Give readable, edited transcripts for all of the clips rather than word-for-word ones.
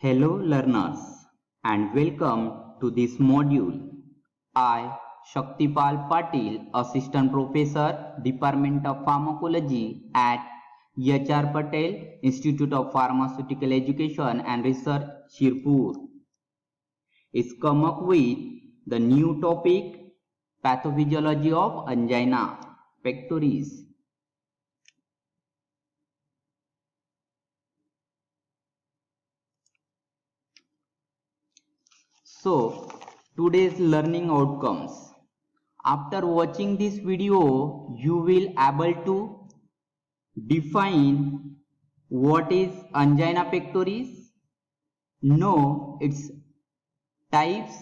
Hello learners and welcome to this module. I, Shaktipal Patil, Assistant Professor, Department of Pharmacology at H.R. Patel Institute of Pharmaceutical Education and Research, Shirpur, is come up with the new topic Pathophysiology of Angina Pectoris. So, today's learning outcomes. After watching this video, you will able to define what is angina pectoris, know its types,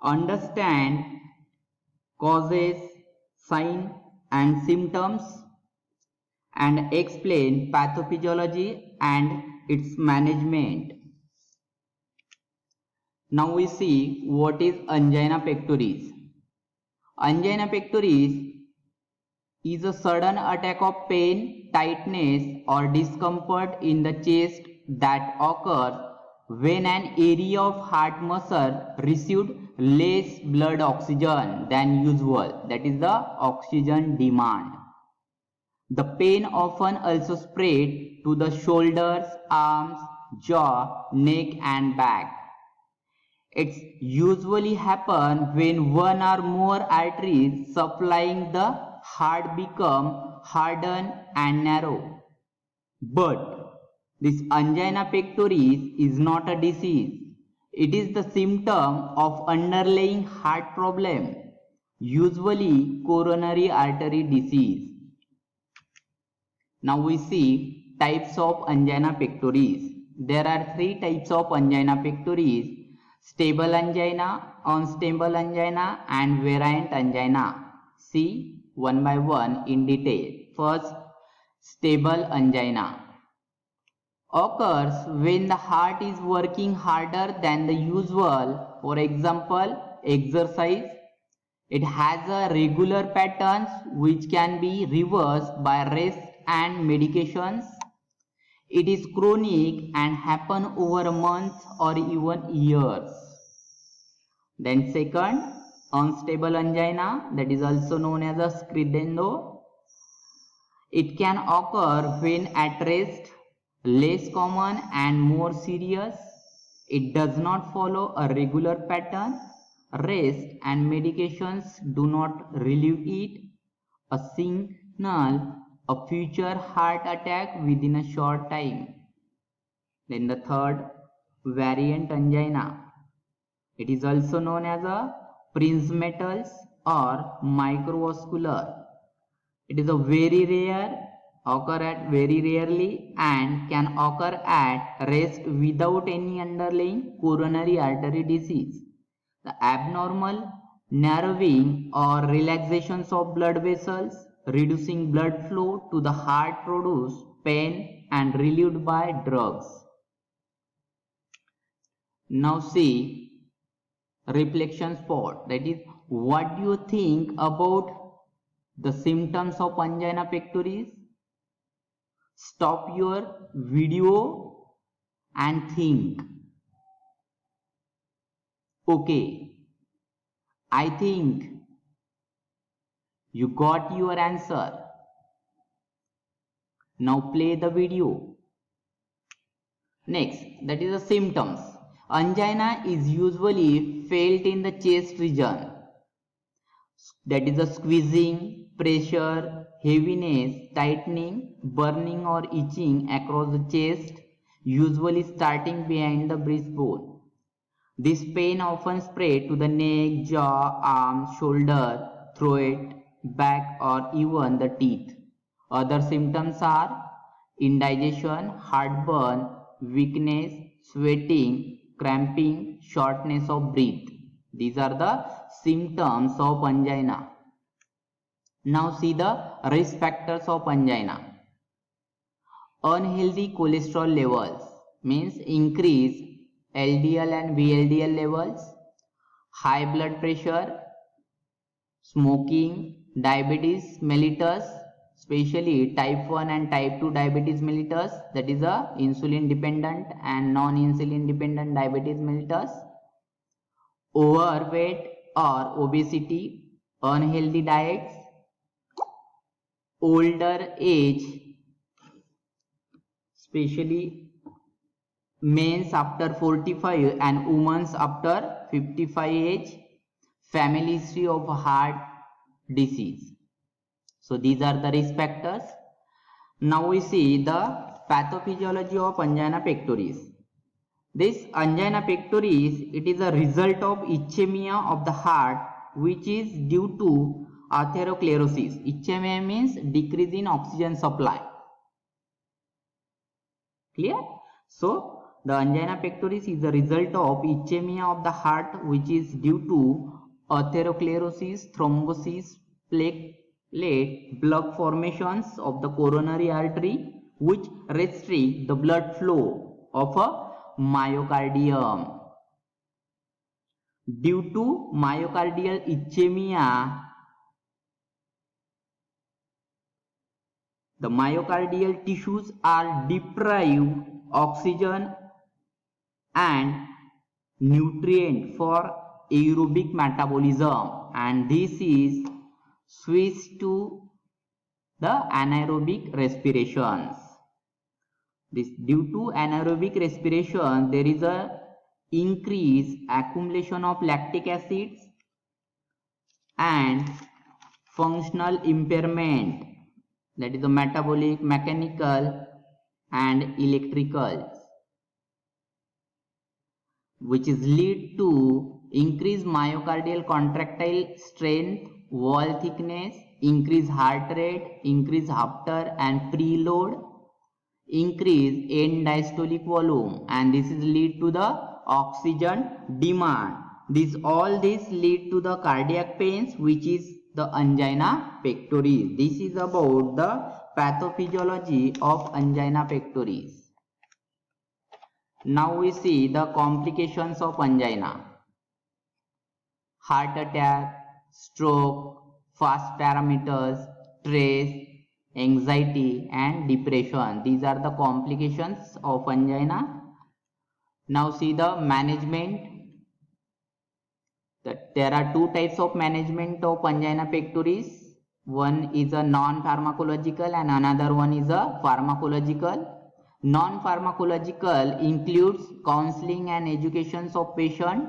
understand causes, signs and symptoms, and explain pathophysiology and its management. Now we see what is angina pectoris. Angina pectoris is a sudden attack of pain, tightness or discomfort in the chest that occurs when an area of heart muscle received less blood oxygen than usual. That is the oxygen demand. The pain often also spread to the shoulders, arms, jaw, neck and back. It's usually happen when one or more arteries supplying the heart become hardened and narrow. But this angina pectoris is not a disease. It is the symptom of underlying heart problem, usually coronary artery disease. Now we see types of angina pectoris. There are three types of angina pectoris: stable angina, unstable angina and variant angina. See one by one in detail. First, stable angina occurs when the heart is working harder than the usual. For example, exercise. It has a regular patterns which can be reversed by rest and medications. It is chronic and happen over months or even years. Then second, unstable angina, that is also known as a scredendo. It can occur when at rest, less common and more serious. It does not follow a regular pattern. Rest and medications do not relieve it. A signal a future heart attack within a short time. Then the third, variant angina. It is also known as a Prinzmetal's or microvascular. It is a very rare, very rarely and can occur at rest without any underlying coronary artery disease. The abnormal narrowing or relaxations of blood vessels, reducing blood flow to the heart, produce pain and relieved by drugs. Now see reflection spot, that is, what do you think about the symptoms of angina pectoris? Stop your video and think. Okay, I think you got your answer. Now play the video. Next, that is the symptoms. Angina is usually felt in the chest region. That is the squeezing, pressure, heaviness, tightening, burning or itching across the chest, usually starting behind the breastbone. This pain often spread to the neck, jaw, arms, shoulder, throat, back or even the teeth. Other symptoms are indigestion, heartburn, weakness, sweating, cramping, shortness of breath. These are the symptoms of angina. Now see the risk factors of angina. Unhealthy cholesterol levels means increase LDL and VLDL levels, high blood pressure, smoking, diabetes mellitus, especially type 1 and type 2 diabetes mellitus, that is a insulin dependent and non-insulin dependent diabetes mellitus, overweight or obesity, unhealthy diets, older age, especially men's after 45 and women's after 55 age, family history of heart disease. So these are the risk factors. Now we see the pathophysiology of angina pectoris. This angina pectoris, it is a result of ischemia of the heart which is due to atherosclerosis. Ischemia means decrease in oxygen supply. Clear? So the angina pectoris is the result of ischemia of the heart which is due to atherosclerosis, thrombosis, platelet blood formations of the coronary artery which restrict the blood flow of a myocardium. Due to myocardial ischemia, the myocardial tissues are deprived oxygen and nutrient for aerobic metabolism, and this is switched to the anaerobic respirations. This due to anaerobic respiration, there is a increased accumulation of lactic acids and functional impairment, that is the metabolic, mechanical and electrical, which is lead to increased myocardial contractile strength, wall thickness, increased heart rate, increased after and preload, increase end diastolic volume, and this is lead to the oxygen demand. All this lead to the cardiac pains, which is the angina pectoris. This is about the pathophysiology of angina pectoris. Now we see the complications of angina. Heart attack, stroke, fast parameters, stress, anxiety and depression. These are the complications of angina. Now see the management. There are two types of management of angina pectoris. One is a non-pharmacological and another one is a pharmacological. Non-pharmacological includes counseling and education of patient,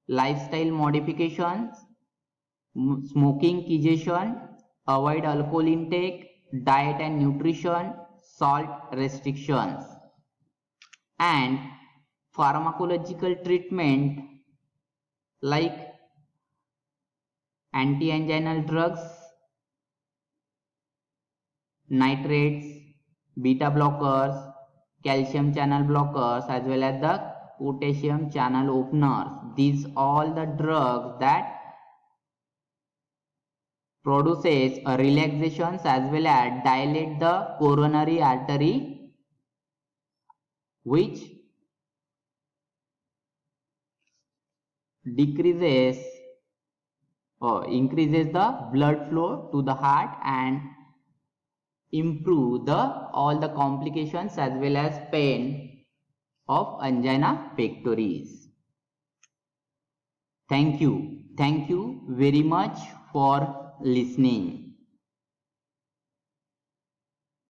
lifestyle modifications, smoking cessation, avoid alcohol intake, diet and nutrition, salt restrictions, and pharmacological treatment like anti-anginal drugs, nitrates, beta blockers, calcium channel blockers, as well as the potassium channel openers. These all the drugs that produces a relaxation as well as dilate the coronary artery, which decreases or increases the blood flow to the heart and improve all the complications as well as pain of angina pectoris. Thank you very much for listening.